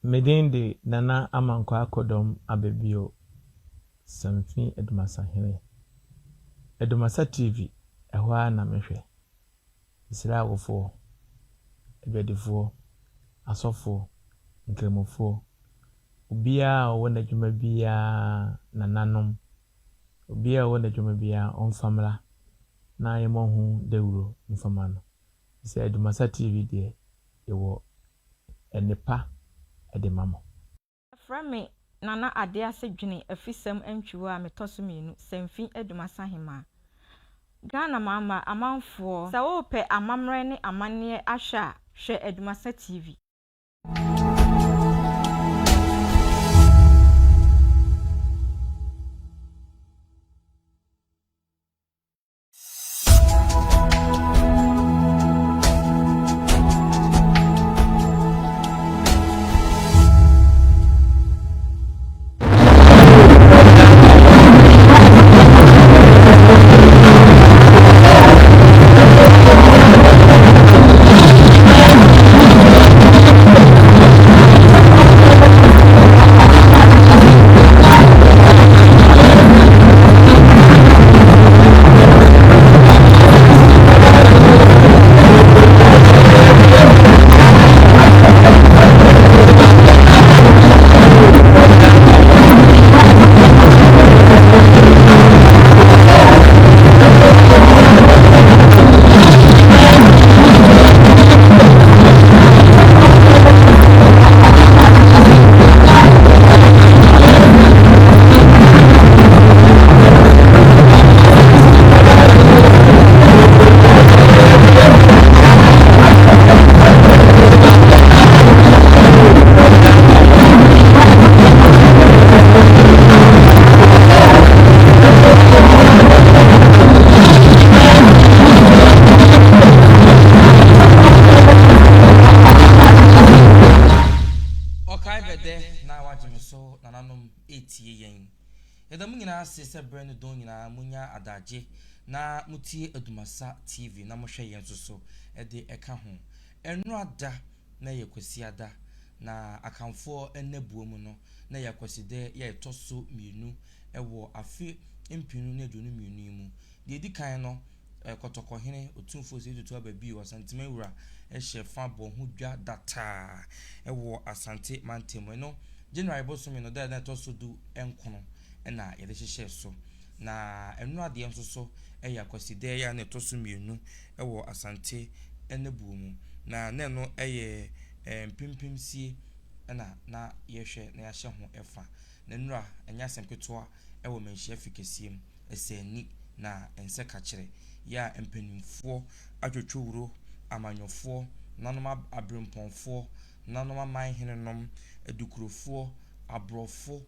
Medende Nana Amankwa Akodom Abebio Samfi Edumasa Hene Edumasa TV Ehwa na mehwe Israelfo Ebedifo Asofo Nkremofo Obia wona dwuma bia nananom Obia wona dwuma bia onfamla na yemohu dewuro mfamano se Edumasa TV de ewo enipa edemamo Frame Nana ade ase dwene afisem antwiwo a metoso mienu Samfi Edumasa Hema Ghana mama amanfo sa wo pe amamre ne amane ahwa hwe Edumasa TV Sese brand don nyina munya adaje na mutie Edumasa TV na mohwe yen so de eka ho enu ada na yekwasi ada na akamfo enabuo no na yakwaside ye toso mienu ewo afi empinu na edunu mienu mu de edikan no kotokohene otumfo se tutu ababi o santime wura ehye fa bo ho dwa data ewo asante mantemo no January bosomi no da na toso du enkono na yede hyehyɛ so na enu ade nso so eya kwaside ya na toso mienu ewo asante enabuo mu na no eye mpimpimsie na yehwɛ na yahye ho efa na nura enya sempetoa ewo menhye afikasiem esani na ense kachire ya empanimfo adwotwowuro amanyofo nanom abremponfo nanom amanhenenom edukurofo abrofo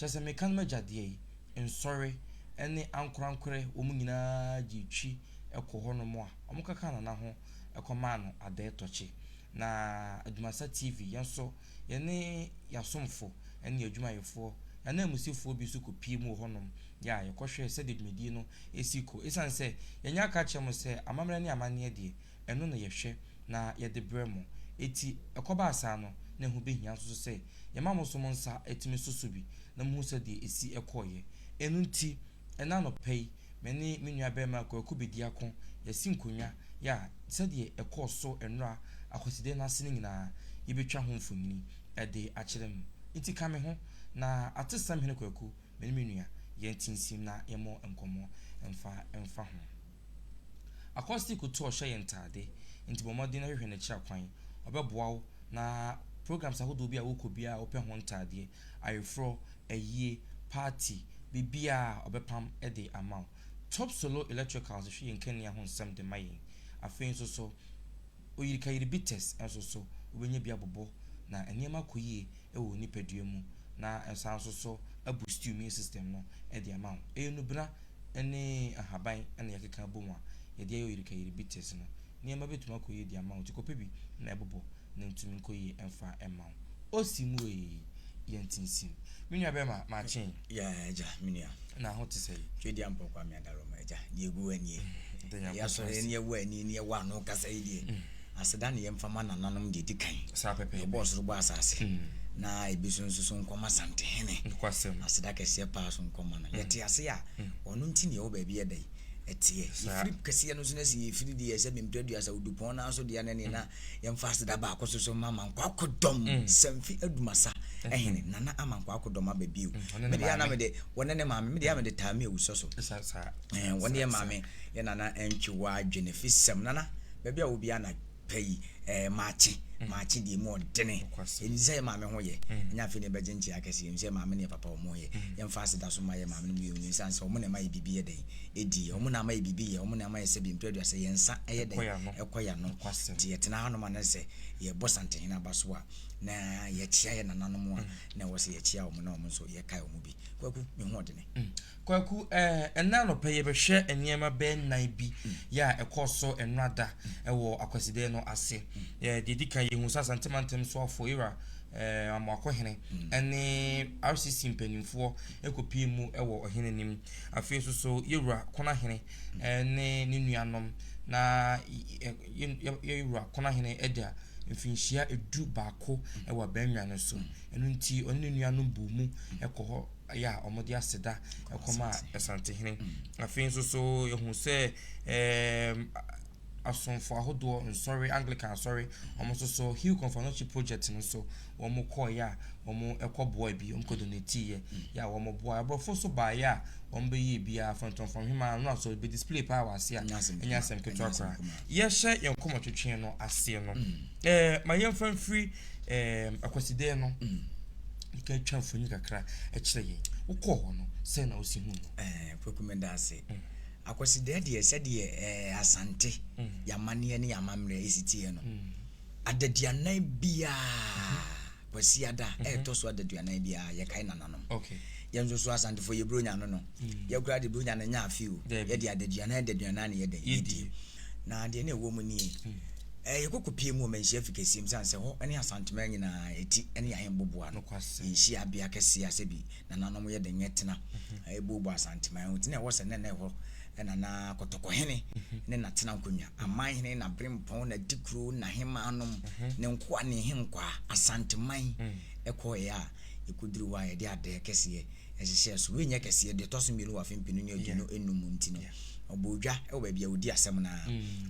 chese mekan majadie ensori ene ankorankore omu nyina gitwi ekohonomo a omukaka na ho ekoma no ade toche na Edumasa TV yenso yene yasomfo ene adwumayefo yana musifo bi su kopie mu honom ya yekohwe se de dwumedie no esiko esanse yenya aka chem se amamre ne amane de eno na yehwe na yede bremo eti ekoba asa no na hu behia so se yema so monsa etimi susubi na mu se de esi ekoye enunti ena no pei meni menua bema kwaku bedi akon yasi nkonya ya se de ekoso enra akwaside na ase nyina yebetwa ho mfonyini ede akyerem enti kame ho na atesam hene kwaku meni menua yentinsim na yemo enkomo emfa ho acoustic to ohye yentade enti bomode na hwehwe na kira kwan obeboawo na programs ahodo bi a wokobia ope ho ntade ayefro ayie party bibia obepam ede amaw top solo electricals hwe yenkani ho nsem de mayin afein so oyirika yiribites enso so obenye bia bobo na enema koyie ewo nipadua mu na ensan so aboost immune system no ede amaw enubra ene ahaban ene yakeka bomu a yede oyirika yiribites no niema betuma koyie de amaw tikopebi na ebobo na ntumi koyie emfa emaw osimwe yentinsim minua bema ma chen ya eja minua na ho tse twedi ampo kwa mi adaro ma eja ye gu ani ya so ne ye wa ani ne ye wa no kasa idie aseda ne ye mfama nananom de dikan sa pepe boss ro bo asase na ebi so nkoma santene aseda kese pa so nkoma na yete ase ya ono nti ne wo ba bi yedai etie ifiri kese no so na si ifiri di ese memdadu asa udupon na so dia ne na yemfa aseda ba akoso mama nkwakodom semfi adumasa ehene nana amankwa akodom ababiu me dia na me de wona ne maame me dia me de taame ewuso so wona ye maame ye nana entwiwa adwene fisem nana bebia obi ana pay machi di mo dene enze maame ho ye nya fe ne beje nchi akese enze maame ne papa omo ye yemfa aseda so ma ye maame no mu sanse omo ne ma ye bibi ye den edi omo na ma ye bibi ye omo na ma ye se bi mpredu ase yensa eye den ekoya no ti yetena hanu ma na se ye bosante hina baso a na ye chia ye nananom a na wo se ye chia omo na omo so ye kai omo bi kwaku me ho dene kwaku enna no pay be hwe eniema ben nan bi ya ekoso enrada ewo akwaside no ase ye didika ye hu sasantemantem so afo era amakohene ene RCC mpanimfo ekopi mu ewo ohene nim afi so yewura kona hene ene ne nuanom na yewura kona hene eda mfinhia edu baako ewa banwa no so enu nti onne nuanom bu mu ekoho ya omodi aseda ekoma esante hene afi so yehu se asonfo ahodo sorry Anglican sorry almost so Hill Conference project no so omo call ya omo ekoboy bi omo donate ye ya omo boy abrofo so ba ya omo be ye bia from him no so be display power ase a enya sem keto akra ye hye ye nkomo twetwe no ase no ma ye mfan free akwaside no ika twa mfoni kakra e kire ye ukọ ho no se na osi hu no procurement ase akwaside de sede asante yamane ne yamamre esitie no adadianan bia kwasiada toso adadianan bia ye kai nananom okay yenzo so asante fo ye bronya no ye kura de bronya na nya afiu ye de adadianan ne ye de yidi na de na ewo mu ni yekokopie mu manhia efikesim sanse ho ene asante man nyina eti ene yahen boboa no nhi abia kese asebi na nanom ye de nyetena ebobo asante man oti na wo se ne ho ena na kotoko hene ne na tena nkonya aman hene na brimpon na dikru na hemanom ne nkoa ne henkwa asante man ekoya ekuduru wa ye de ade kese ehye so we nya kese de toso mienu wa fempinu nya odu no enum ntino obodwa e ba bia odi asem na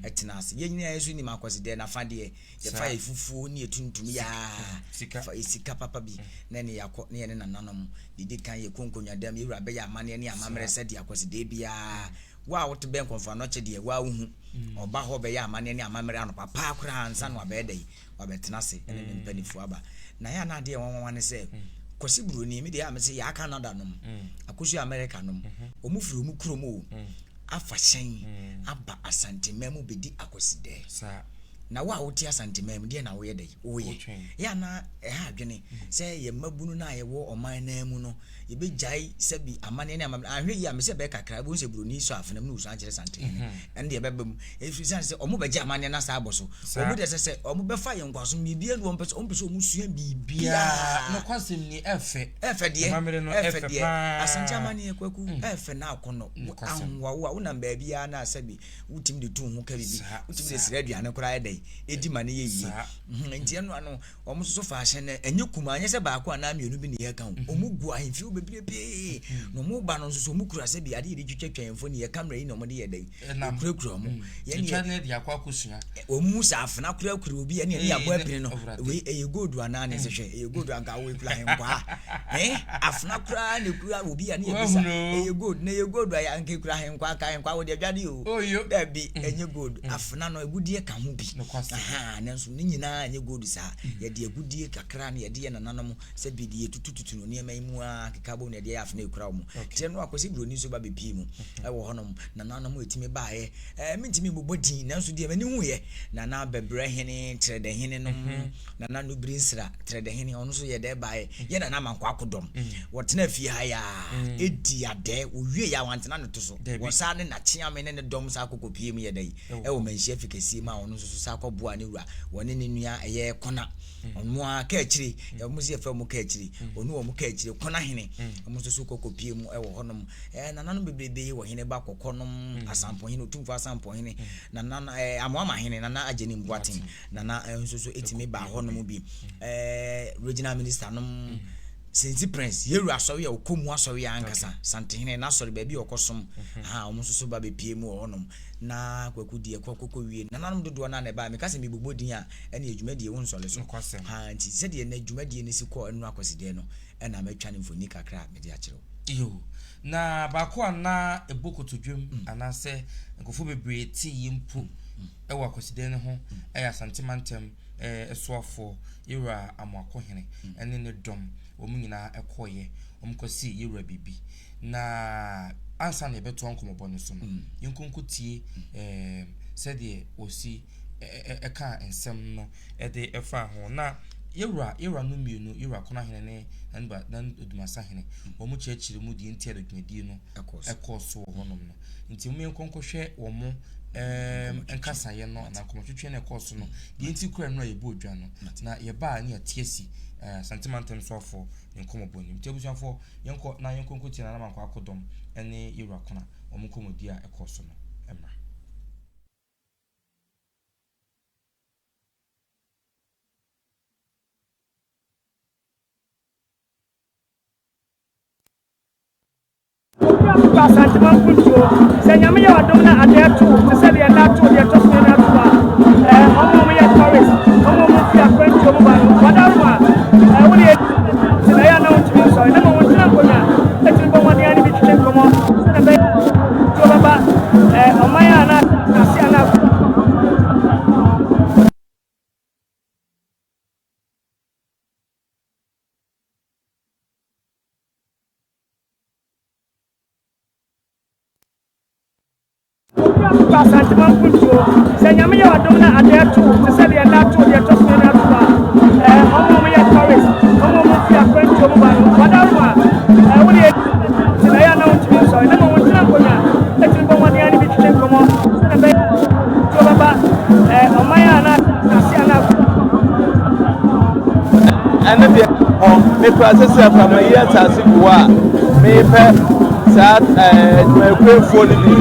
etena ase ye nyina yesu ni makwaside na fade ye fa efufuo ni etuntum ya fa isika papa bi na ne yakọ ne ne nananom didi kan ye konkonya dam ye wura be ya amane ne amamre sede akwaside bia wa wote ben konfa no che de wa hu oba ho be ya amane ne amamre ano papa akura ansa no abedai wa betena ase ne ne mpanifu aba na ya na de won ne se kwasi broni mi de amese ya Canada nom akosu America nom omufuru mu kromo afashen aba asante memu bedi akwaside sa na wa wote asante memu de na wo ye dai oye ya na ha adwene se ye mabunu na ye wo oman na mu no ye be jai sebi amane ne amam ahwe ya me se be kakra bo se broni so afenam no usan kire sante ende ye bebam e fi san se omo be ja amane na sa aboso omo de se omo be fa ye nkwaso bibia no ompeso omo sua bibia no kwasem ni efe de efe de asante amane ye kwaku efe na akono anwa wo na baabia na asabi utim de tu ho ka bibi utim de sira aduane kora ye edi mane ye yi ntie no ano omo so fa ahye na enye kuma anye se baako ana mienu bi ne ye kan omo gu ahemfi wo bebrebe no mo ba no so mo kura se bi ade ye twetwa enfo ne ye camera yi no mo de ye dai kura mo ye ne channel de akwa kusua omo sa afna kura obi ye ne ya bo apini no we eye gold ana ne se hwe eye gold anka wo kula henkwa afna kura ne kura obi ya ne ye bisa eye gold ne ye gold ya anka kura henkwa ka henkwa wo de adwade o da bi enye gold afna no egudie ka ho bi aha nanso ne nyina enye gold sa ye de egudie kakra ne ye de nananom se bi de tutututu no ne maimu a kekabo ne de afna ekura mo tie no akosi broni so ba bepi mu ewo honom nananom etimi baaye mentimi bobodin nanso de mani hu ye nana bebre hene trede hene no nana no brinsra trede hene ono so ye de baaye ye nana mankwa akodom wotena fi ha ya edi ade owie ya wantena no to so wo sa ne na chiame ne dom sa akokopie mu ye dai ewo manhia fikasi ma ono so sa akɔboa ne wura wɔne ne nua ɛyɛ kɔna ɔmo a ka akyiri ɔmo si efa ɔmo ka akyiri onu ɔmo ka akyiri kɔna hene ɔmo nso so kokopie mu ɛwɔ hɔnom nananom bebrebe wɔ hene ba kɔkɔnom asampo hene otumfo asampo hene nana amoama hene nana agye Mboaten nana nso so etimi ba hɔnom bi regional minister nom Sensi Prince yeru asɔre ya okomu asɔre ya ankasa santehene na asɔre ba bi okosom ɔmo nso so ba be pie mu hɔnom na kwakudie kokoko wie nananom dodo na na ba me kase me bobodin a ɛna adwumadie won sɔle so nti sɛ de na adwumadie ne si kɔ ɛno akɔside no ɛna matwa ne mfoni kakra me de akyerɛw yo na baako ana ebokotodwem anase nkofo bebre ti yimpu ɛwɔ akɔside ne ho ɛya santimantem ɛsoafo yewura amoakohene ɛne ne dom nyina ekoye omkosi yewura bibi na ansa na ebeto ankomobo no so no yinkonkotie sɛde osi eka ensem no ɛde ɛfa ho na yewura no mienu yewura kona hene ne nan odumasa hene omo kyerɛkyerɛ mu die ntia do dwumadie no ɛkɔso honom no nti mu yinkonkohwɛ omo enkasaye no na komotwetwe na ɛkɔso no die nti kura no yɛbɔ odwa no na yɛba ne atiesi sentimental so for nkomobonim tebusuafo yenko na yenkonkotie na manko akodom ene yewura kona omukomodia ɛkɔso no emra Sentiment control. Senyame ya wadona adeto to say the na to the to na to omo ya tourist omo mo fi akwanti omo ba wadarwa we dey say ya na unti so na mo wontina konya e ti bo mo dia ni bi tete komo se na be to baba omaya na asi ana sentiment control. Senyame ya wadona adeto to say the na to the to na to omo ya tourist omo mo fi akwanti omo ba wadarwa we dey say ya na unti so na mo wontina konya e ti bo mo dia ni bi tete komo se na be to baba omaya na asi ana ene bi me process from a year tasi buwa me pe that my grateful bi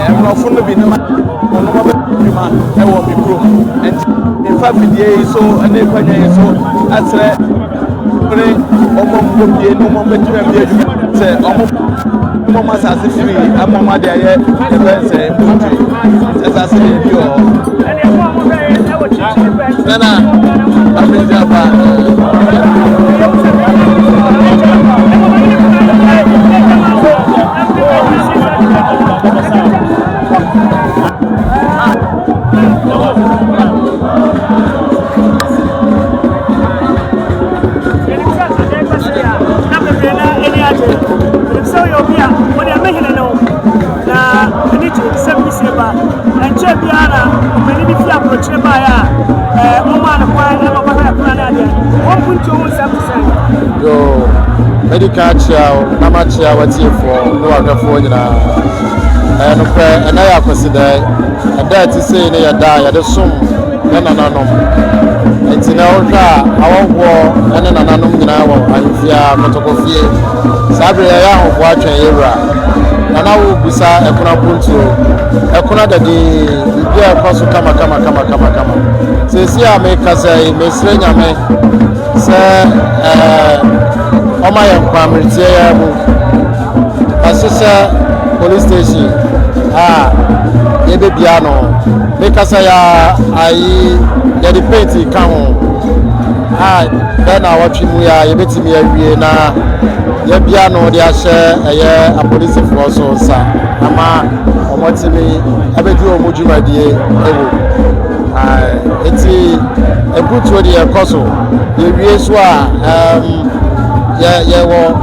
emrofo no bi na ono mo be ma e wo mi pro and in fact die so ene kwanya so atre pre omo mo bi no mo betura bi adwuma se omo mo asase free amo ma de aye e be se mbuti asase bi o ene mo be e wo chichi be na abija ba medical chair na ma chair wati for no agafo nyina no pe na ya kwesida ada ti sei ne ya da ya de som na nananom enti na ohwa awowo na nananom nyina wo ahifia kotokofie sabre ya ahofo atwen yewura na na wo busa ekuna puntu ekuna dade bia kwaso kama sesi a me kasa mesre nyame se Oma ya kwamritie ya mu asisa police station yebe bia no me kasa ya ayi ya di paint ka ho then na watwi mu ya yebetimi ya wie na ya bia no de ahye eye a police force sa ama omotimi abedi omujumadi ewo eti ebutu de ekoso ye wie so a ye wo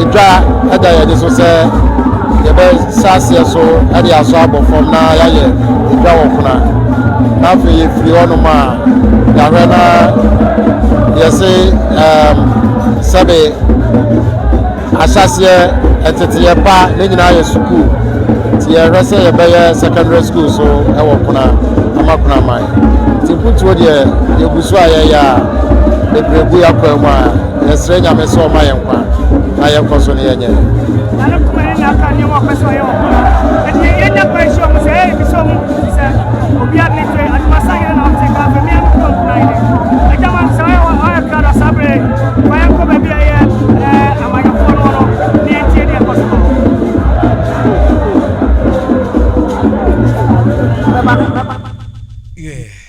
edwa ada ye so se ye be sasia so ade aso abofom na ya ye edwa wo kuna na fe ye firi ono ma ya re na ye se sabe asasie etete ye pa ne nyina ye school ti ye re se ye be ye secondary school so e wo kuna makuna mai tiputu de yebusu ayaya bebregu yakwa mu a yesre nyame so ma yenkwa na yekoso ne yenye ana kuma ni na kan yemo kwaso yo e yenya kwaso mo se biso mo se obi a metre admasa yele na te ka be mi an ko nai ne e jama se wa kra sabre wa yanko be bi aye amaya fono no ni tie ni kwaso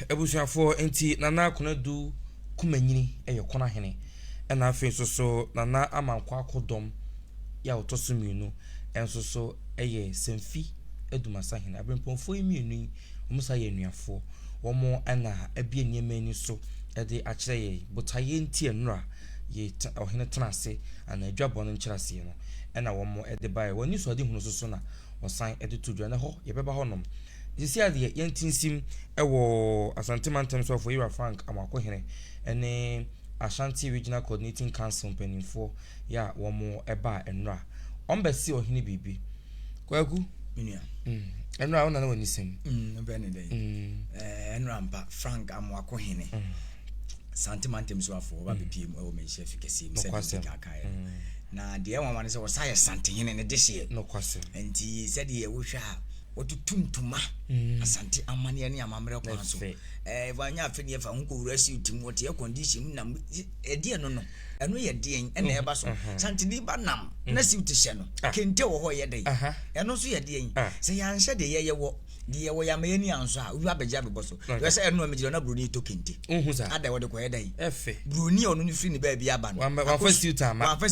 ebusuafo enti nana konadu kumanyini eyekona hene ena afen so nana amankwa akodom ya otosumienu enso so eye semfi edumasa hene abempomfo imienu omusa ye nuafo womo ena abie niemani so ede akire ye botaye enti enura ye ohene tenase ana adwabon nkyerase no ena womo ede bae woni so ade hunu so na osan ede tudwa na ho ye beba honom Jisi ade yentinsim ewo Asante Mantem so for Ira Frank amakohene ene Ashanti Regional Coordinating Council penifo ya womo eba enra ombesi ohene bibi kwagu minia enra ona na wonisem bene dey enra mpa Frank amakohene Asante Mantem so for ba bipiem ewo menhia fikesi mse kakae na de enwa mane se wo saye Asante hene ne dehye no kwase enti se de wohwa otutuntuma Asante amane ne amamre kwanso vanya afeni efa hunko urasi utim wote e condition na ede no eno ye den ene eba so santini ba nam na si utihye no kente wo ho ye den eno so ye den se yanhye de ye wo de wo ya mayani anso a wi abeja beboso we se eno amejiro na broni to kente unhuza ada wo de ko ye den efe broni ono ni free ni ba bia ba no wa first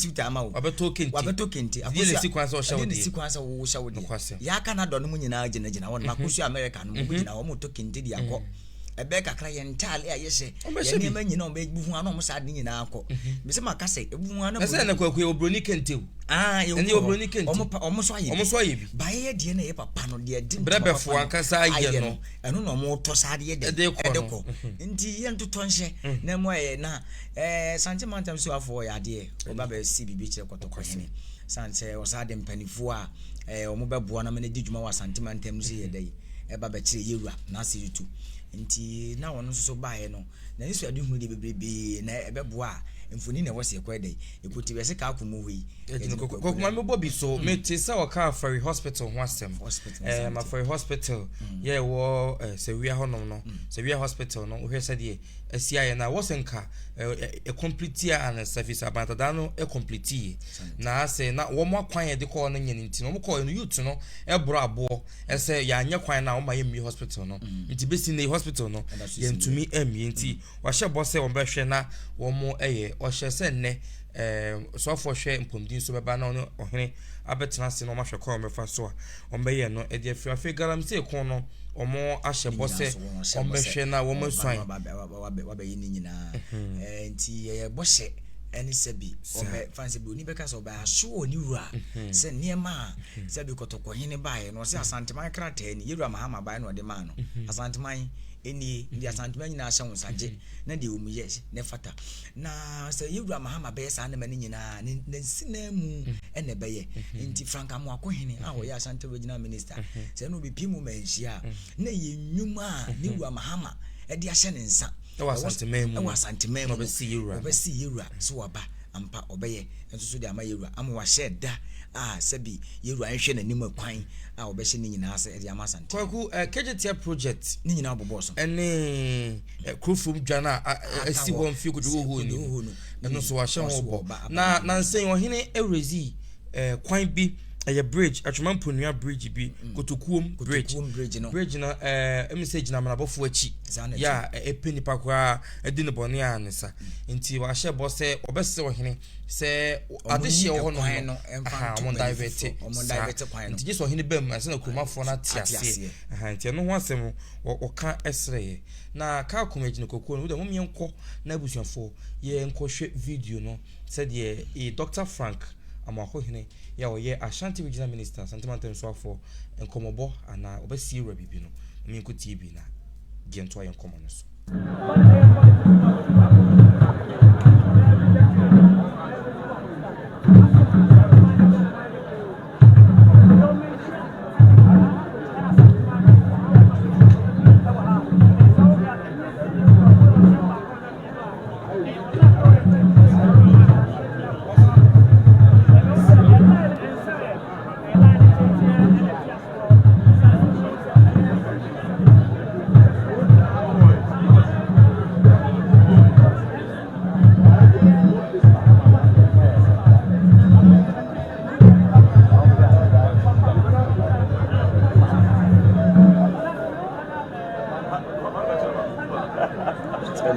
utama wo wabeto kente afile sikwansa o shawo de sikwansa wo shawo de ya kana do no munyina gina won makosu America no mugina wo to kente di akọ ebe kakra ye ntale ayese ye ne manyina o be buhu ano mo sa de nyina akọ be se makase ebuhu ano ese na kwaku obroni kente ye obroni kente omo so aye bi ba ye de na ye papa no de din brabefo ankasa aye no eno no mo to sa de edeko nti ye ntoto nhye na mo ye na Asante Mantem so afọ ya de o ba ba si bibi kire kotoko hene sanse o sa de mpanifo a omo beboa na me ne didwuma wa Asante Mantem so ye dai e ba ba kire yewura na asiritu nti na wono so baaye no na yesu ade hunu de bebrebe na ebeboa mfoni na wose ekwede ekuti be se ka akomo hui kokuma me bobi so me tisa waka Ferry Hospital ho asem ma Ferry Hospital ye wo Sewia honom no Sewia Hospital no wo hwese de asia na wosenka e complete an service abantada no e complete na ase na wo mo akwan ye de ko no nyene nti no mo ko no youth no e bro abo ese ya anye kwan na wo ma ye mi hospital no nti besi na hospital no ye ntumi ami nti wa hye bose wo behwe na wo mo eye o hye se ne so for hwe mpomdin so beba na no ohene abetena se no ma hwe ko mefa so a o meye no e de afi garam se ko no omo ahye bose o behwe na wo mo swan wabe yini nyina nti ye bose eni sebi obe fancy bi oni beka so ba so oni wura se niema sebi kotoko hene bae no se Asante Man krata ni yewura mahama bae no de ma no Asante Man eni ndi Asante Man nyina ahye wonsaje na de omuye ne fata na se yewura mahama bae sa na mani nyina ne sinamu ene beye nti Frank Amoako hene a wo ya Asante Regional Minister se no bi pimu manhia na ye nwuma ni yewura mahama e de ahye ne nsa Asante Man obesi yewura so waba ampa obeye enso so de ama yewura ama wa sheda sabi yewura nhwe na nim akwan obehye ni nyina ase de ama Asante kwaku KJT project ni nyina obobo so ene krofum dwana asi won fi kudu hu ni eno so wa hye ho bo na nsen ohene erezi kwan bi a bridge atwamponua bridge bi kotokuom bridge no message na manabofo achi ya epenipa kwa edine bone anisa nti wa hye bo se obese ohene se adehye ho no omon divert kwan nti jeso ohene bam ase na kromafo na tiase nti no ho asem oka esreye na ka komagine kokuo no de momyenko na abusuafo ye nkohwe video no se de Dr. Frank Amoako hene ya oye Ashanti Regional Minister Asante Mantem so afọ enkomobo ana obesi ewura bibi no minko TV na gento ayen komo no so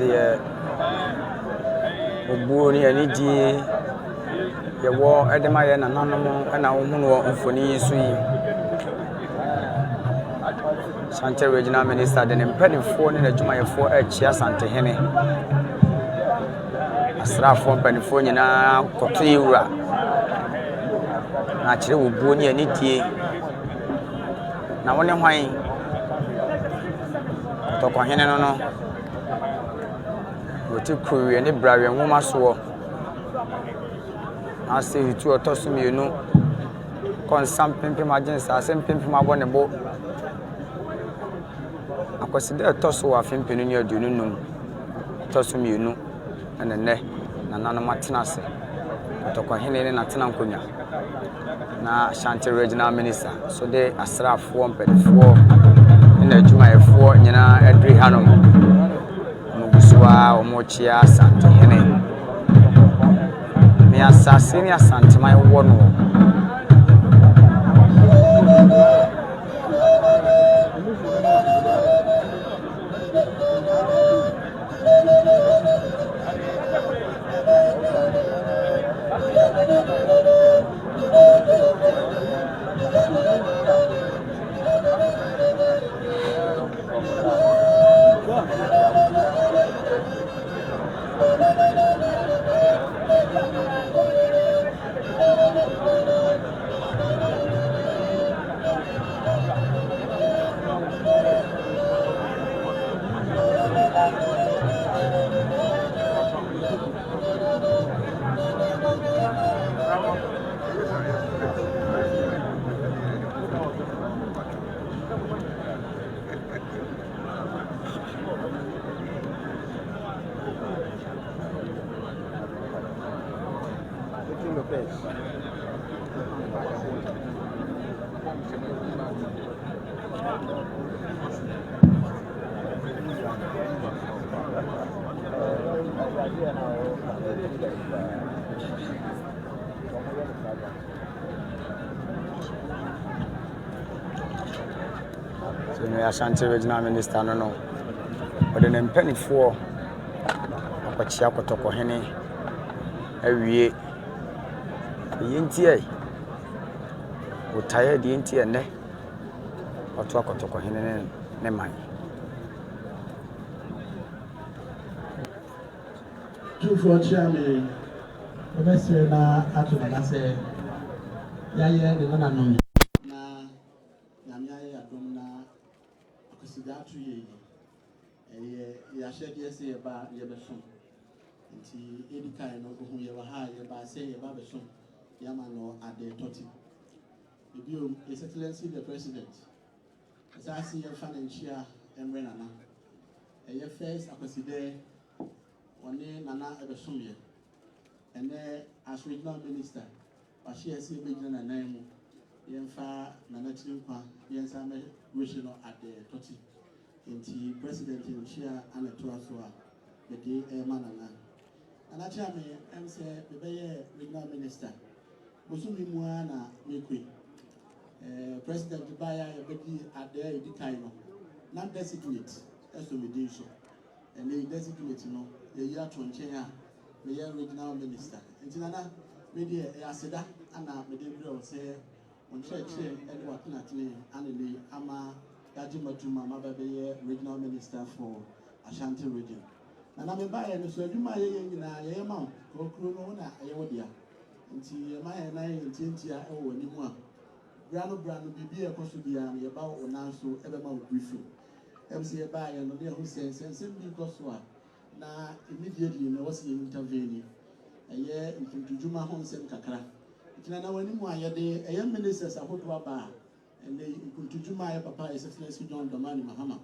deɛ obuo ne anidie yɛwɔ ɛde ma yɛ nananom ɛna wohunu wɔ mfoni yi so yi Asante Regional Minister de ne mpanimfoɔ ne n'adwumayɛfoɔ akyia Asantehene asraafoɔ mpanimfoɔ nyinaa kɔto yi wura na akyerɛ wɔ buo ne anidie na wɔne hwan tɔkɔhene no wɔte kuruwie ne brawe nwoma soɔ ase hitu ɔtɔ so mmienu kɔnsam pimpim agyensa ase pimpim abɔ ne bo akwaside ɛtɔ so wɔ afempenu ne aduonu num ɛtɔ so mmienu ɛna nnɛ nananom atena ase tɔkɔhene ne natena nkonya na Ashanti Regional Minister so de asraafoɔ mpanimfoɔ ne adwumayɛfoɔ nyinaa adiri hanom mugusoa ɔmokyia Asantehene ne asase ne asanteman wɔ no Ashanti Regional Minister no ɔde ne mpanimfoɔ akɔkyia kɔtɔkɔhene awie yɛntie wotaeɛ deɛ ntie nnɛ ɔto akɔtɔkɔhene ne man tufoɔ kyia me wɔbɛsere na ato nana sɛ yɛayɛ ne nananom na nyame ayɛ adom na akɔsidato yɛ yɛahyɛdeɛ sɛ yɛba yɛbɛsom nti ɛdi kan no ohu yɛwɔ ha yɛba sɛ yɛba bɛsom yɛama no ade tɔte ebio His Excellency the President asase yɛmfa ne nkyia mmerɛ nana ɛyɛ first akɔsidɛ ɔne nana ɛbɛsom yɛ ɛnɛ as Regional Minister wahyɛ sɛ yɛbɛgyina nanan mu yɛmfa nana kyiri nkwa yɛnsa mɛ wish no ade tɔte nti President nhyia ana toa so a bɛde ɛma nana anakyɛ me ɛm sɛ bɛbɛyɛ Regional Minister bosumi mu a na mekwe President baya yɛbɛdi ade a yɛdi kan no na designate ɛso mede so ɛne designate no yɛyi ato nkyɛn a meyɛ Regional Minister nti nana mede aseda ana mede brɛ sɛ nkyerɛkyerɛ ɛde watenatene anele ama Gaji Matuma mabɛbɛyɛ Regional Minister for Ashanti Region na me ba yɛ no so adwuma yɛ nyinaa yɛ ma kokro no na ɛyɛ wodia nti yɛ ma yɛ na yɛ ntiantia ɛwɔ ani mu a brano bibi ɛkɔ so bia no yɛ ba wo nan so ɛbɛma wo briefing MC yɛ ba yɛ no ne ho sɛnsɛm bi kɔ so a na immediately na wɔsi yɛ intervene ɛyɛ ntudwuma ho nsɛm kakra ntina na wani mu a yɛde ɛyɛ ministers ahodoɔ aba ɛne ntudwuma yɛ papa His Excellency John Dramani Mahama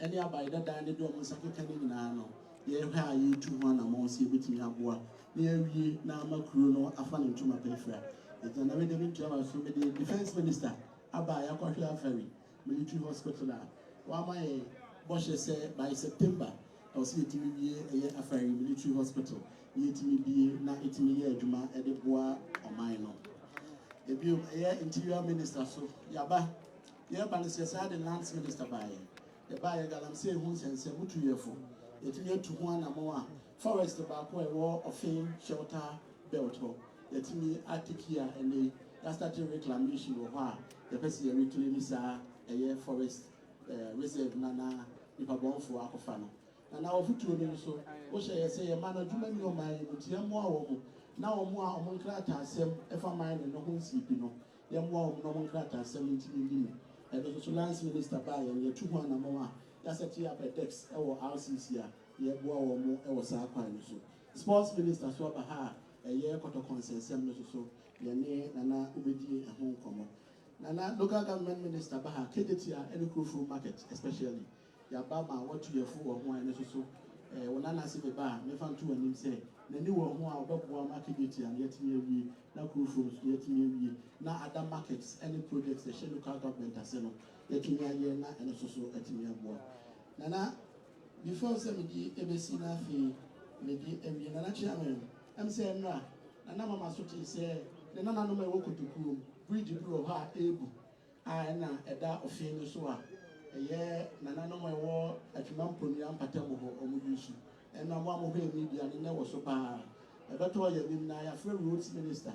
ɛne abaye dada ne de ɔmo nsakeka ne nyinaa no yɛhwɛ a yɛtu ho na mo si ebetumi aboa na yɛwie na amakuro no afa ne ntoma pɛfra ɛgya na mede ntua ma so mede defense minister aba yakɔhwɛ afari military hospital a wama yɛ bɔhyɛ sɛ by September ɔsi yɛtumi wie ɛyɛ afari military hospital yɛtumi bie na ɛtumi yɛ adwuma ɛde boa ɔman no ebi ɛyɛ interior minister so yaba yɛba no sɛ saa de lands minister baayɛ yɛba yɛ galamsey ho nsɛnsɛm mutu yɛfo yɛtumi atu ho anamɔ a forest baako a ɛwɔ ɔfen shelter belt hɔ yɛtumi atiki a ɛnɛ yɛastate reclamation wɔ hɔ a yɛpɛ sɛ yɛreclaim saa ɛyɛ forest reserve na nipabɔnfoɔ akɔfa no na ɔfotuo no nso wohyɛ yɛ sɛ yɛma no adwuma ne ɔman yi mu nti yɛmmoa wɔ mu na wɔn a wɔn nkrataasɛm ɛfa man no ho nsiipi no yɛmmoa wɔn na wɔn nkrataasɛm ntumi ndi mu ɛno nso lance minister baa yɛtu ho anamɔ a yɛasɛte apedex ɛwɔ RCC a yɛboa wɔn ɛwɔ saa kwan no so sports minister so aba ha a ɛyɛ kɔtɔkɔnsɛnsɛm no so yɛne nana wobɛdi ɛho nkɔmmɔ nana local government minister ba ha KJT a ɛne Kurofuru market especially yaba ma watu yɛfo wɔ ho a ɛno so wɔn anase beba a mefa nto wɔn anim sɛ n'ani wɔ ho a ɔbɛboa ma KJT a yɛtumi awie na Kurofuru nso yɛtumi awie na other markets any projects ɛhyɛ local government ase no yɛtumi ayɛ na ɛno so ɛtumi aboa nana before sɛ mede ɛbɛsi na afei mede awie nana chairman ɛm sɛ nnura nana mama so te sɛ ne nananom a ɛwɔ kotokuo bridge bi wɔ hɔ a ɛrebu a ɛna ɛda ɔfin no so a ɛyɛ nananom a ɛwɔ atwuma mponua mpatamu hɔ ɔmo yusu ɛna mo amohɔ emi bia ne wɔ so paa ɛbɛtɔ yɛ nim na yɛafrɛ roads minister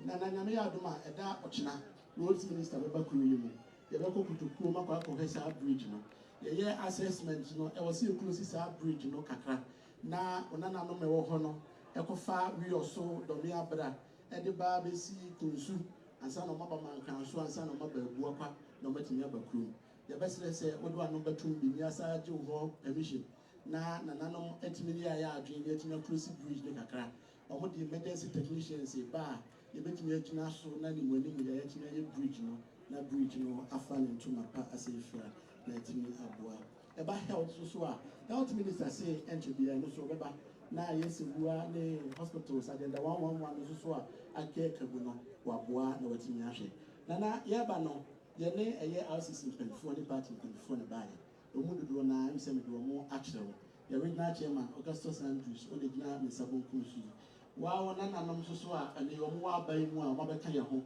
nana nyame yɛ adom a ɛda ɔkyena roads minister bɛba kuro yi mu yɛbɛkɔ kotokuo makɔ akɔhwɛ saa bridge no yɛyɛ assessment no ɛwɔ sɛ yɛkuro saa bridge no kakra na nananom a ɛwɔ hɔ no ɛkɔfa wiɔ so dɔme abra ɛde baa bɛsi kunsu ansa na ɔmaba mankan so ansa na ɔmaba abua kwa na ɔmatumi aba kurom yɛbɛsrɛ sɛ wode wano bɛtom bi ni asa gye wo hɔ permission na nananom atumi ne yɛayɛ adwene ne atumi akrosi bridge ne kakra ɔmo de emergency technicians ba a yɛbɛtumi agyina so na ne muanim yɛatumi ayɛ bridge no na bridge no afa ne ntoma pa asɛ fira na atumi aboa ɛba health so a health minister sɛ ɛnkyɛ biara no so ɔbɛba na yɛsi bua ne hospitals agenda 111 no so a akɛ kabu no waboa na watumi ahwɛ nana yɛba no yɛne ɛyɛ RCC mpanyinfoɔ ne party mpanyinfoɔ ne baayɛ ɔmo dodoɔ na nsɛm de ɔmo akyerɛ wo yɛ regional chairman Augustus Andrews ɔde gyina ne sabon kunsu waawo nananom so a ɛne ɔmo wɔ aban mu a ɔmo abɛka yɛ ho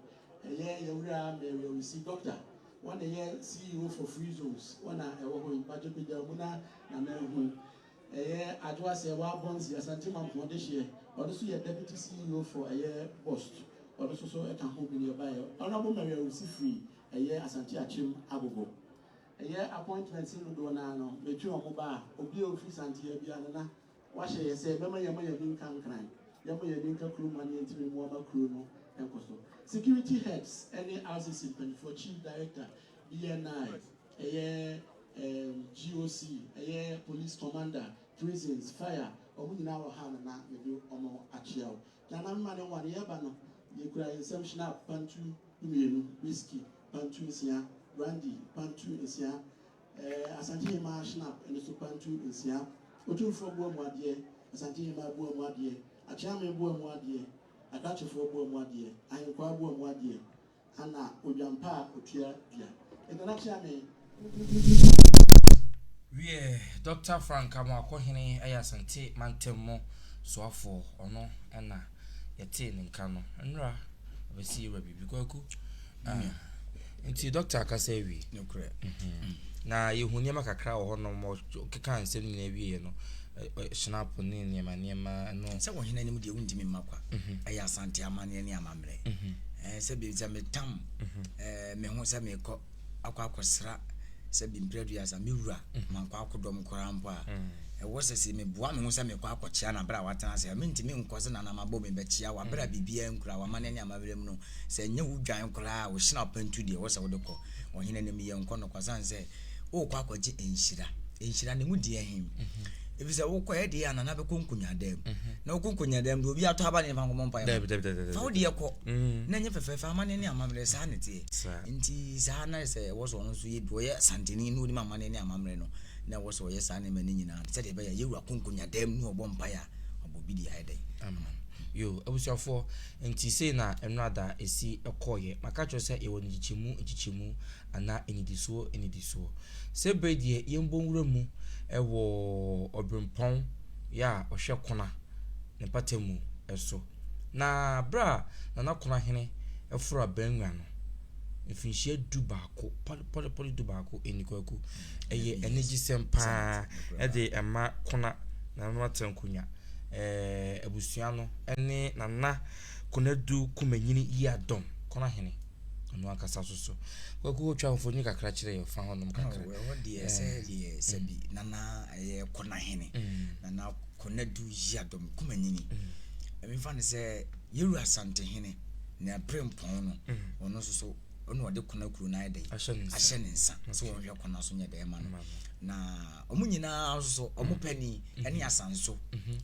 ɛyɛ yɛwura Mary Owisi doctor wɔn ɛyɛ CEO for Free Zones wɔn a ɛwɔ hɔ mpagye pagya ɔmo na ehu ɛyɛ adwoase ɛwɔ abɔnsi asante mampɔn de hyɛ ɔno so yɛ deputy CEO for ɛyɛ Post ɔno so ɛka ho bi ne ɛbaeɛ ɔno Mary Owisi free ɛyɛ asante akyem agogo ɛyɛ appointment no do na no metwe ɔmo ba obi a ofi santia bia na wahyɛ yɛ sɛ mɛma yɛma yɛ bi nkankran yɛma yɛ bi nka kuro ma ne ntimi mu ɔba kuro no ɛnkɔ so security heads ɛne RCC mpanyinfoɔ chief director BNI ɛyɛ GOC ɛyɛ police commander prisons fire ɔmo nyinaa wɔ ha na mede ɔmo akyea wo na na mma ne ware yɛba no yɛkura yɛnsɛm hyena pantu mmienu whiskey pantu nsia brandy pantu nsia asante hima snap ɛno so pantu nsia otumfoɔ boa mu adeɛ asante hima boa mu adeɛ akyame boa mu adeɛ akatwefoɔ boa mu adeɛ ahenkwa boa mu adeɛ ana odwampa a otua dua ɛdana kyame wie Dr. Frank Amakohene ɛyɛ asante mantemmo soafo ɔno ɛna yɛte ne nka no nra abɛsi yɛwura bibi kwaku nti doctor akasa wi nokre na yehu niema kakra wɔ hɔ no mo keka nsɛm nyina wie no snap ne niema no sɛ wo hena nim de wundimi makwa ɛyɛ asante amane ne amamre sɛ bi sɛ metam me ho sɛ mekɔ akɔsra sɛ bi mpredu ya sa mewura mankɔ akodɔm kora mpo a ɛwɔ sɛ sɛ meboa me ho sɛ mekɔ akɔkyea na bra watena sɛ mentimi nkɔ sɛ nana mabɔ me bɛkyea wa bra bibia nkura wa mane ne amamre mu no sɛ nyɛ wo dwan kora wo hyena pantu de wɔ sɛ wo de kɔ ɔhene ne me yɛ nkɔ no kwasan sɛ wo kɔ akɔgye enhyira ne mu die him ebisa wo kɔ yɛ anana bɛ konkonya dam na wo konkonya dam do obi atɔ aba ne fa ngomɔ mpa yɛ fa wo de kɔ na nyɛ fɛfɛfɛ amane ne amamre saa ne tie nti saa na sɛ wo so no so yɛ bi ɔyɛ santini no ni amane ne amamre no na wo so ɔyɛ saa ne mani nyina sɛ de bɛ yɛ yɛwura konkonya dam no ɔbɔ mpa ya ɔbɔ bi di ayɛ dɛ yo abusuafo nti sei na enrada esi ekoye maka cho se ewo njichimu ana enidiso se bedie yembo nwura mu ewo obrempon ya ohwe kona ne patemu eso na bra na nakona hene efura banwa no mfinhyia du baako poli du baako enikwaku eye energy sempa de ema kona na no atankunya abusua no ene nana kona du kumanyini yi adom kona hene no akasa so kwaku twa mfoni kakra kire yo fa honom kakra we de sebi nana kona hene nana kona du yi adom kumanyini emi fa ne se yeru asante hene na prempon no ono so ono de kona kuru na ide ahye ne nsa so won hwe kona so nya de ma no na omu nyina so omu pani ene asanso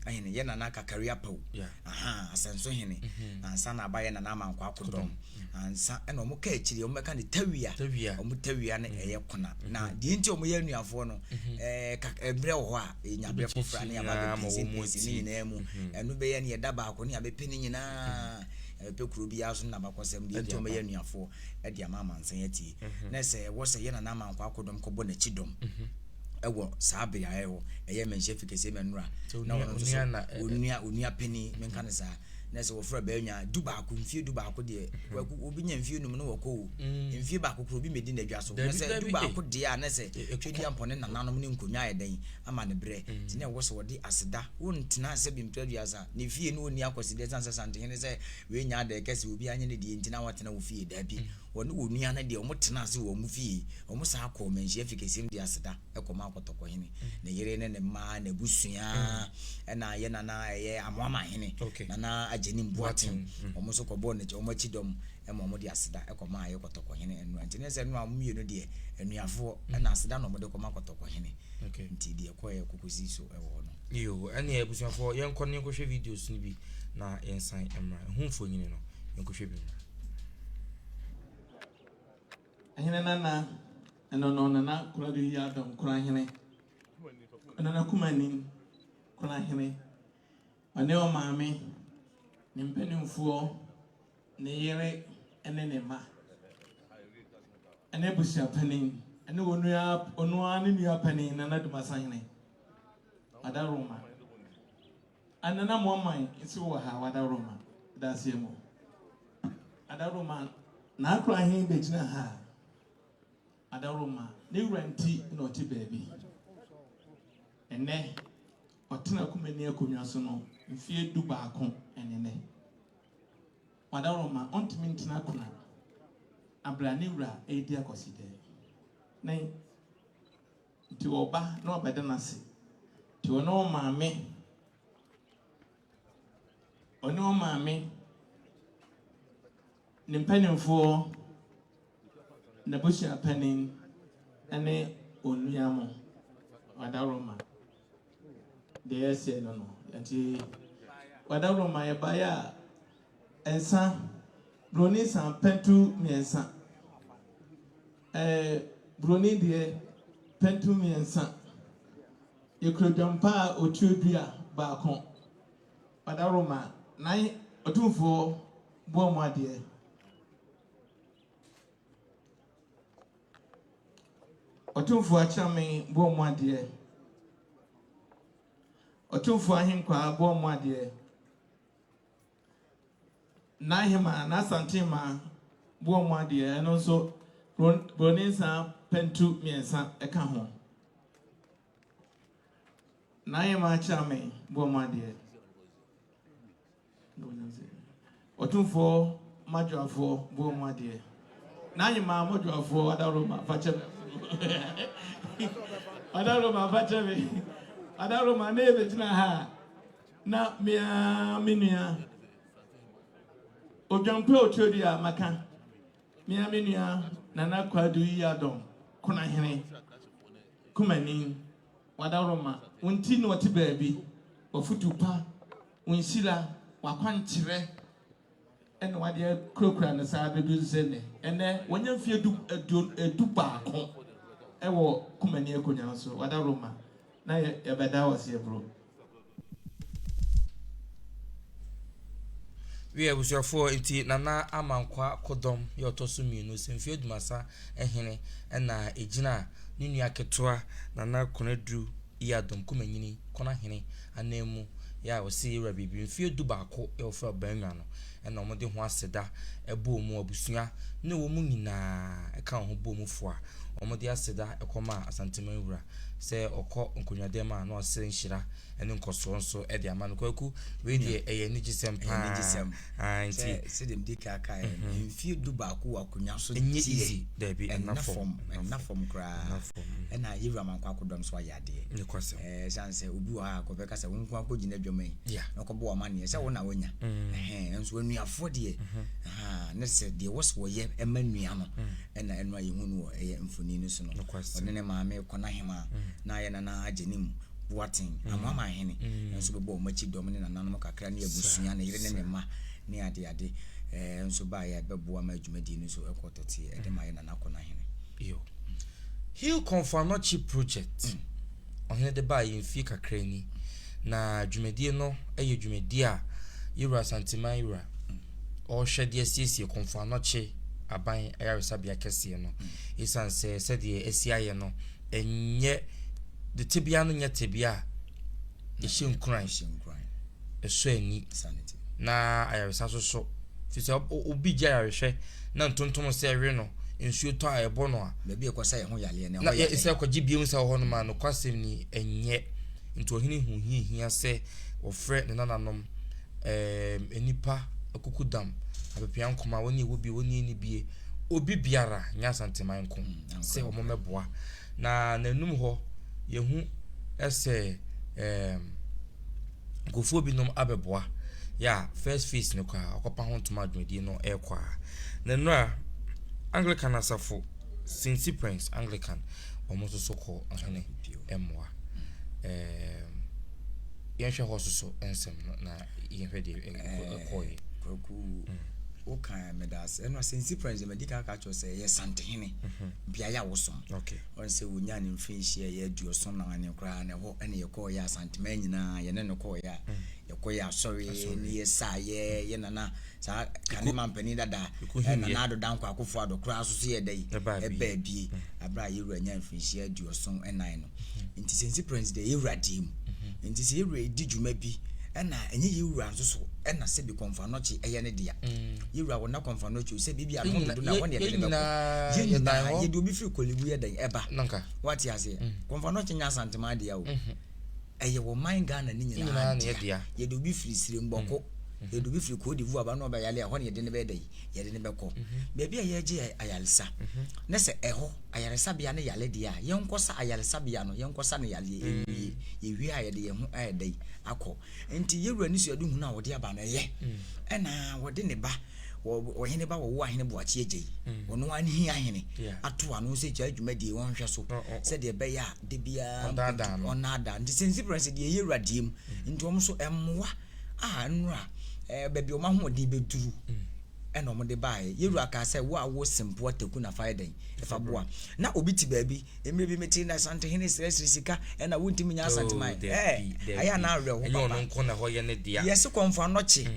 ahene ye nana kakaria paw aha asanso hene ansa na abaye na amankwa akodom ansa ene omu ka akiri omu ka ne tawia omu tawia ne eye kona na de nti omu ye anuafo no ebre wo a nyabre fofra ne aba bepisi ni na mu enu be ye ne da ba ko ne abepeni nyina pekuru bi aso na bakosem de nti omu ye anuafo e de ama mansan yati na se wo se ye na amankwa akodom ko bo na chidom ewo sabe ya ewo eye menhye fikese menura na onia peni menka ne sa na se wo fra ba nya duba ko mfie duba ko de obi nya mfie num no woko mfie ba ko obi medi na dwa so na se duba ko de a na se twedi ampone nananom ne nkonwa yeden ama ne bre ti na wo se wo de aseda wontina se bi mtwa dua sa ne fie no oni akoside sansa sante ne se we nya de kese obi anya ne de ntina watena wo fie da bi woni onua na de o motena se wo mu fie o mo sa akọ menhye fikese de aseda ekoma akotoko hene ne yere ne ne ma na busua na ye na ye amwama hene na ajeni mbuatin omo so kobo ne omo chidom e mo de aseda ekoma aye kotoko hene enu antene se no amye no de enuafo na aseda no mo de koma kotoko hene nti de ekoye kokosi so e wo no yo ene ebusuafo yenko ne ko hwe videos ni bi na ensan emra humfo nyine no yenko hwe bi ahene nana eno nana kura de ya dom kura hene nana kumani kura hene ane o maame ne mpanimfoɔ ne yere ene ne ma ene busia panin ene onua ne nua panin nana Dumasa hene adaroma anana moman nsi wɔ ha wadaroma dasie mo adaroma na akura hene begyina ha adaroma ne ranti na ɔte baabi ene ɔtena kumani akonwa so no mfie du baako enene wadaroma ontimi ntena kuna abrane wura edi akoside na nti oba na obeda nase ti ono maame ne mpanimfo na busia panin ane onuamo wadaroma de ese no nti wadaroma ye baya ensa broni san pentu miensa broni de pentu miensa yekrojampa otuodua baako wadaroma nai otumfo bomo ade otumfo achame bomo ade otumfo ahinkwa bomo ade na hima na santima bomo ade no so broninsa pentu miensa eka ho na hima achame bomo ade otumfo majoafo bomo ade na hima majoafo wadaroma facheme wadaroma facheme adaroma na ebetina ha na minua odwampe otodi a maka minua nana kwadu yi adom kuna hene kumani wadaroma wonti no ti baabi ofutupa wonsila wakwankyere ene wade krokra na sa bedu zene ene wonya fie du baako ewo kumani akonya so wadaroma na ya beda wase bro we abusuafo nti nana amankwa kodom ye otoso mienu semfie Dumasa ehene na ejina ninu aketoa nana konadu ya dom kumanyini kona hene anemu ya wo se yewura bibi mfie du baako e wo fra banwa no e na omode ho aseda e bo mu abusua na wo mu nyina e ka ho bo mu fo a omode aseda e koma Asantema wura se okọ nkonwade ma na ose nhira ene nkoso nso e de ama no kwaku we de eye ni gisem pa anti se dem dika ka mfie du baako akonwa so enye easy there be enough form kra na yewura man kwa kodom so ayade ne kwase sanse obi wa ko beka se wonko akogina dwomai na ko bo amane se wona wonya enso anuafo de ne se de wo ye emanua no na enu ayehu no eye mfoni no so no one maame kona hema na ye na agenim watin amama hene enso bebo machi dom ne nananom kakra ne abusua ne yire ne ma ne ade enso ba ye bebo ama adwumadi no so ekototi e de ma ye na kona hene yo Hill Confanochi project ohne de ba ye mfi kakra ni na adwumadi no eye adwumadi a yewura Asantema yewura o hwede asiesie Confanochi aban ayaresabia kese no isanse sede asiaye no enye de tibia no nya tibia ehye nkran eso ani sanity na ayaresa so fise obi gya ayarehwe na ntontom se ewe no nsuo to ayebo no a ba bi ekosa ye ho yale ne ho na ye se kwaji biem se ho no ma no kwasem ni enye nto ohini hu hia se ofre ne nananom enipa akukudam abepian koma woni wo bi woni ni bie obi biara nya Asantema nko se o momeboa na nanum ho yehu ese gofo bi nom abeboa ya first face ne kwa okopa ho ntoma adwedi no ekwa na no Anglican asafo St. Prince Anglican omoso soko ahene emwa yenhwe hososo ensem na yenhwe de koyi kwaku o kan medas eno St. Prince medical catch say ye santehene bia ya wosom okay on say wonya ne mfinhie ye aduosom na ane kra na ho ene ye ko ya Asantema nyina ye ne no ko ya ye ko ya sorry ni ye sa ye nana sa kane mampani dada na na do dan kwa akofo ado kra so ye dai e ba bi abra ye wura nya mfinhie aduosom enan no nti St. Prince de ye wura dim nti se ye wura di dwuma bi ena enye yewura nso so ena se bi Confanochi eye ne dia yewura wona Confanochi se bi bia no do na wona ye de be ye de obi firi Kolebu ye dan eba nanka what ya say Confanochi nya Asantema dia o eye wo man Ghana ni nyina ne dia ye de obi firi sire mboko ye de obi firi Cote d'Ivoire ba no ba yale ho ne ye de ne be dai ye de ne be ko be bia ye je ayalesa ne se eho ayalesa bia ne yale dia ye nkosa ayalesa bia no ye nkosa ne yale ye wi aye de ye ho aye dai akọ enti yewura ni so adu hu na wode aba na ye na wode ne ba wo hene ba wo ahene bo achi ejei wono an hi ahene ato ano se cha adwumadi won hwe so se de be ya de bia onada ndi St. Prince de yewura dim nti om so emwa nra baby o ma ho de beduru eno mo de bae yewura ka se wo awo simple ataku na fire den efa boa na obi ti baabi emre bi meti na santehene sika na wontimi nya Asantema aya na awe ho papa enyo nko na ho ye ne dia yes Confanochi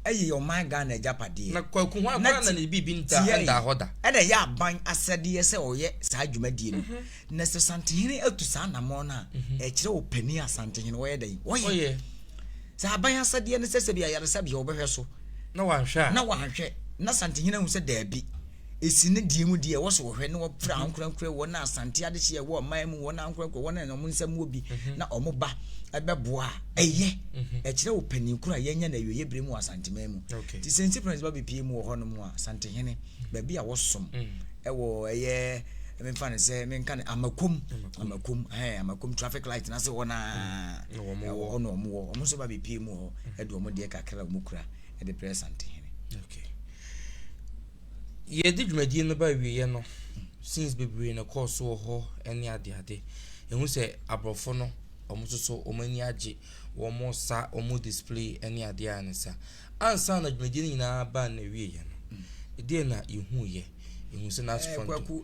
ayi o man Ghana japade na kwaku ho akwa na bibi nta enda hoda ena ya ban asade se oye sa adwumadie no na se santehene atusa na mo na e kire o pani Asantehene wo ye dai oye sa ban asade ne se bia yare se bia obehwe so na wanhwe na Santehene hu se daabi esi ne die mu die wo so hwe ne wo fra ankorankora wo na Asante ade hye wo man mu wo na ankorankora wo na no nsam obi na omoba ebeboa eye e kire wo paninkura yenya na wiye bre mu Asantema mu ti St. Prince ba bepie mu ho no mu a Santehene ba bia wo som e wo eye me fa ne se me nka amakum traffic light na se wo na wo no mo so ba bepie mu ho e do mo de kakra mu kura e de present okay ye di dwumadi no ba wiye no since bebre no course wo ho eni ade ehun se abrofo no omusoso omani age wo mo sa omo display eni ade ansa ansa na dwumadi nyina ba na wiye no ede na ehun ye ehun se na front kwaku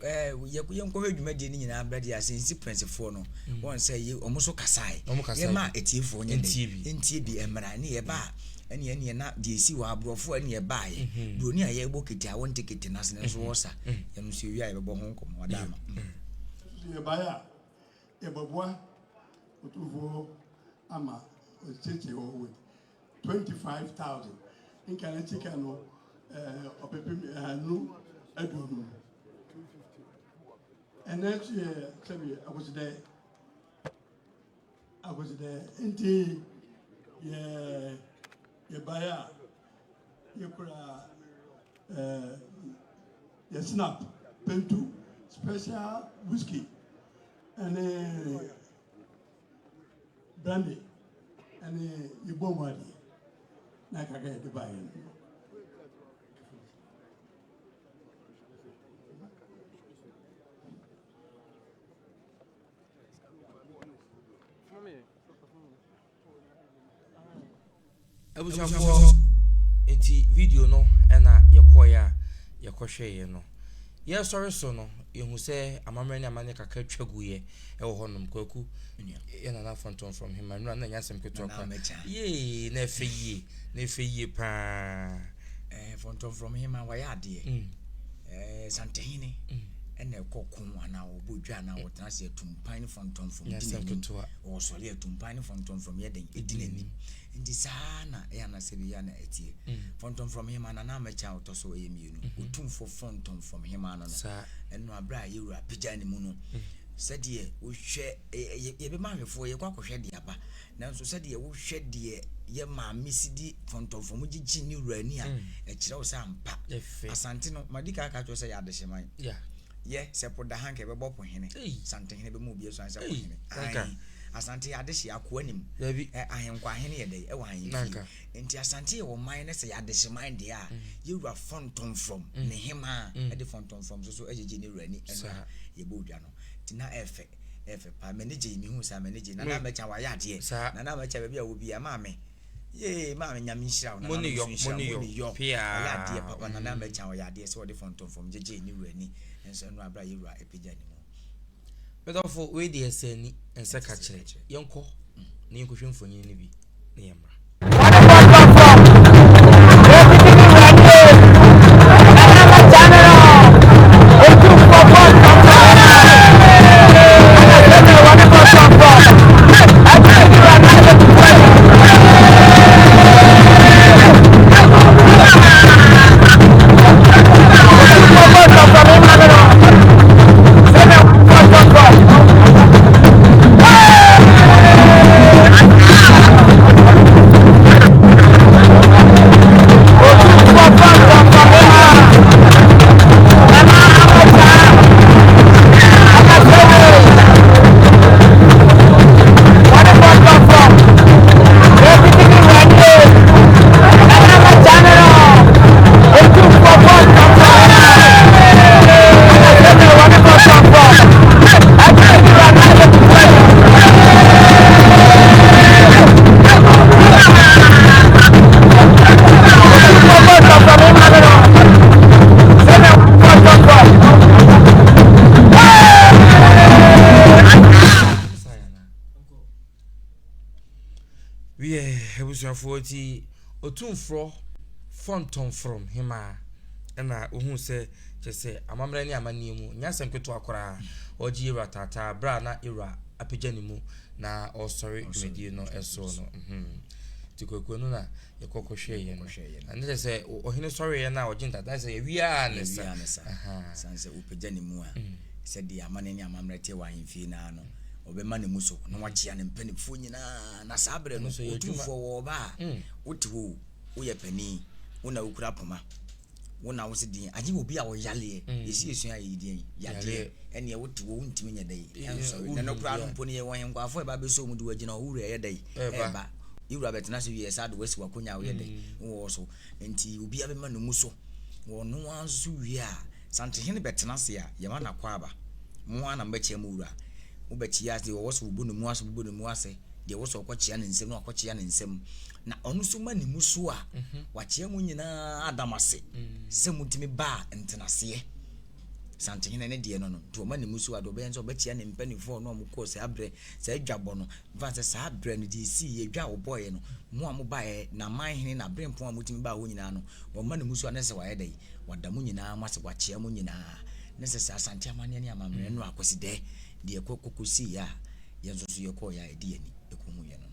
ye nko dwumadi nyina ba dia St. Prince fo no won say ye omuso kasai ye ma etiefo nye ntie bi emra ne ye ba eni na de si wa abrofo eni e baaye broni a ye bokiti a won ticket na se so wosa ye no se wi a ye bebo ho nkom wadama ye baya e babua otufo ama Chichi with 25,000. In Kanachikano, no, I don't know. And next year, I was there. Indeed, yeah, buyer, you could snap, pentu, special whiskey, and brandy, and you bomb money. Like I get the buy. Abusuafo enti video no na yekoya yekohwe no ye sori so no yehu se amamre ni amane kaka twaguye e wo honom kwaku ye na fonton from him anu na nyasem ketoka ye na efeye pa fonton from him wa ya de santehini ene kokun ana obodwa na wotana se tumpan fonton from dinani o sori tumpan fonton from yeden edinani ndi sana e ana sebi ya na etie fonton from him ana na mecha otoso eyemienu utumfo fonton from him ana no eno abra yewura pija ni mu no sɛdeɛ wohwɛ yɛbɛ maamefo yɛ kwa kɔhwɛ de aba nanso sɛdeɛ wohwɛ de yɛ maame sidi fontɔfo mu gigi ni wurani a ɛkyerɛ wo sɛ ampa asante no madika aka kyerɛ sɛ yɛ adehyeman yɛ sɛ poda hanka bɛbɔ po hene sante hene bɛ mu bi so ansa po hene asante yɛ adehye akoa nim ahenkwa hene yɛ dɛ ɛwɔ ahemfi nti asante yɛ wɔ man ne sɛ yɛ adehyeman de a yɛwura fontɔmfom ne hema ɛde fontɔmfom so ɛgyegye ne wurani ɛno yɛbɔ odwa no tina efe pa manage mi hu sa manage na na mecha wa yade na na mecha be bia wo bia maame ye maame nyame nhira na money yo pia yade papa na na mecha wa yade so de fonton from jeje ni wurani enso no abra yewura epija ni mo bedofo we de esani ense ka kire yenko na yenkohwe mfonyin ni bi na yemra Ebusuafo otumfro fonton from hima na ohun se chese amamre ni amani mu nyasem keto akora oji ratata bra na era apejani mu na osori medie no eso no tikoko no na yekokohwe ye no and they say ohine sorry ye na ojinta that say we are nesa sanse upejani mu a se di amane ni amamre te wa himfi na no obema ne muso na wachia ne mpanifo nyina na sabre no otufo wo ba wotiwo wo ye pani wona ukura poma wona wo se din agi obi a wo yale yesi esu ayi din yale ene ye wotiwo ntimi nya dai enso ne no kura no mponi ye won henkwafo e ba be so mu de wagina owura ye dai e ba iwura betena so ye sa de wasi wakonya wo ye dai wo so enti obi a be ma no muso wo no anso wi a sante hene betena se a ye ma na kwa ba mo ana mbache mu wura ubechia de wo so bubu no mu ase de wo so kwachia ne nsem na kwachia ne nsem na onu so ma ne muso a wachia mu nyina adamase se mutimi ba ntenase sante hene ne de no no to ma ne muso a do be enso bechia ne mpanifo no mu ko se abre se adwabo no va se sa abre no de si ye dwa wo boy no mu amu ba e na man hene na brempo a mutimi ba wo nyina no wo ma ne muso a ne se wa ye dai wadamu nyina ma se wachia mu nyina ne se sa sante amane ne amamre no akosi de de kokosi ya yenzo so yeko ya edi ani ekumu ye no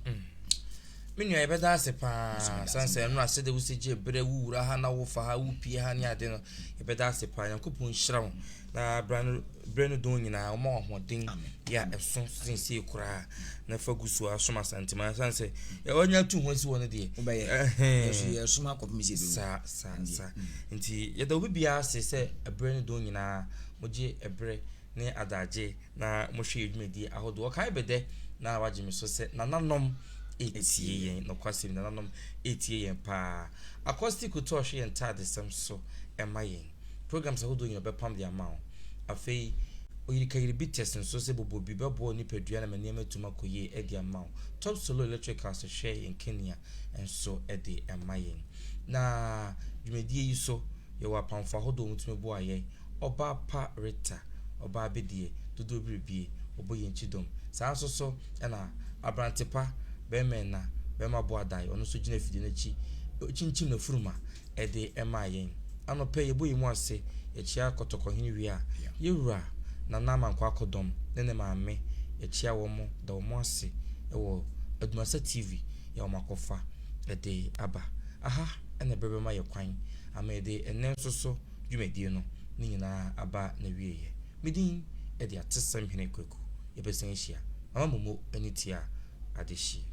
Menu e beda ase pa sanse no ase de wusije bere wura ha na wo fa ha wo pie ha ne ade no e beda ase pa Yankopon hira na brano don nyina o ma hoden ya eso sinse kura na fagusu asoma santima sanse e onya tu ho si won de ye suma ko mi sa nti ye da obi bia se brano don nyina moje ebre ne adaje na mo hwe edwumedi ahodo kai bede na waje mi so se nananom etie yen no kwase mi nananom etie yen pa acoustic to hwe yen tade sam so emayen programs ahodo yin obepam de amount afei oyirikayiri bites nso se bobo bi bebo ni padua na mania matuma koye e de amount top solo electrical so hwe yen Kenya enso e de emayen na dwumedi yi so ye wa pamfa ahodo mutumi bo aye oba pa rita oba bedie dodo bibie oboye nchidom saa so na abrantepa bemena bema bo adai ono so gina fidi na chi chinchim na furuma e de emayen anope ye boyi mu ase ye chia kotoko hinwi a yewura na nama nkwa akodom ne maame ye chia wo mo da wo ase e wo Adumasa TV ya makofa e de aba aha ene bebe ma ye kwan ama de enen so dwumedie no ni nyina aba na wieye midin e de atesam hene kwaku ye besen hia mama momo anitia adeshi